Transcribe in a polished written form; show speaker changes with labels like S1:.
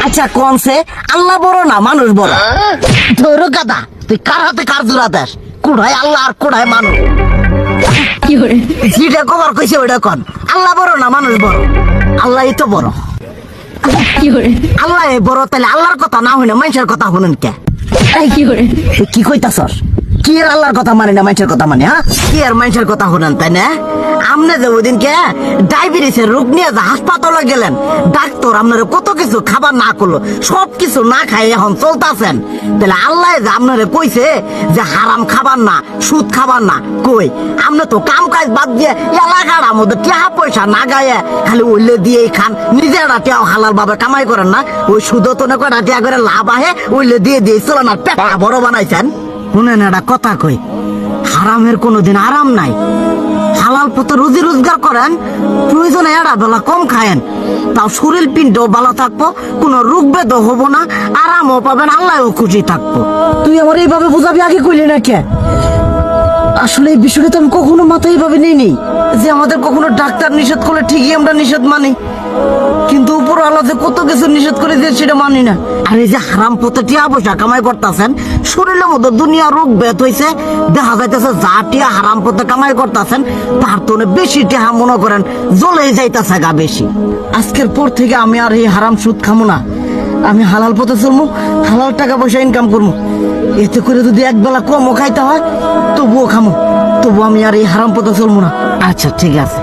S1: আচ্ছা কোনছে আল্লাহ বড় না মানুষ বড়? ধরো গাদা, তুই কার হাতে কার জোড়া দেশ? কোড়ায় আল্লাহ আর কোড়ায় মানুষ। যেটা কবার কইছে ওইটা কন। আল্লাহ বড় না মানুষ বড়? আল্লাহ তো বড়। আল্লাহ বড়, তাহলে আল্লাহর কথা না হইনা মানুষের কথা শুনেন কে? কি কইতাছস? কি আর আল্লাহর কথা মানে না মানুষের কথা মানে? হ্যাঁ, কি আর মানুষের কথা শুনেন তাই না? আমনে যে ওই দিনকে ডায়াবেটিসের রোগ নিয়ে যে হাসপাতালে গেলেন, ডাক্তার আপনার কত কিছু খাবার না করলো, সব কিছু না খাই এখন চলতেছেন। তাহলে আল্লাহ যে আপনারে কইছে যে হারাম খাবার না, সুদ খাবার না, কই আপনি তো কাম কাজ বাদ দিয়ে এলাকার মধ্যে টাকা পয়সা না গায়ে খালি ওইলে দিয়েই খান, নিজেরা টেও হালাল ভাবে কামাই করেন না, ওই সুদ তো না করে টাকা করে লাভ আহে ওইলে দিয়ে দিয়ে চলেন আর পেটা বড় বানাইছেন। শুনেন একটা কথা কই, হারামের কোনোদিন আরাম নাই। হালাল পথে রুজি রোজগার করেন, প্রয়োজনে এড়া বেলা কম খায়েন, তাও শরীর পিণ্ডও ভালো থাকবো, কোনো রোগ বেদও হবো না, আরামও পাবেন, আল্লাহও খুশি থাকবো। তুই আমার এইভাবে বুঝাবি আগে কইলি না কে? আসলে এই বিষয়টা তো আমি কখনো মাথায় এইভাবে নিইনি যে আমাদের কখনো ডাক্তার নিষেধ করলে ঠিকই আমরা নিষেধ মানি, কিন্তু উপর আল্লাহ যে কত কিছু নিষেধ করে দিয়ে সেটা মানি না। আর এই যে হারাম পথে টিয়া পয়সা কামাই করতেছেন, শরীরের মধ্যে দুনিয়া রোগ বেত হয়েছে, দেখা যাইতেছে যা টিয়া হারাম পথে কামাই করতেছেন তার তো বেশি টিয়া মনে করেন জ্বলে যাইতেছে গা বেশি। আজকের পর থেকে আমি আর এই হারাম সুদ খামো না, আমি হালাল পথে চলবো, হালাল টাকা পয়সা ইনকাম করবো। এতে করে যদি একবেলা কমও খাইতে হয় তবুও খামো, তবু আমি আর এই হারাম পথে চলবো না। আচ্ছা ঠিক আছে।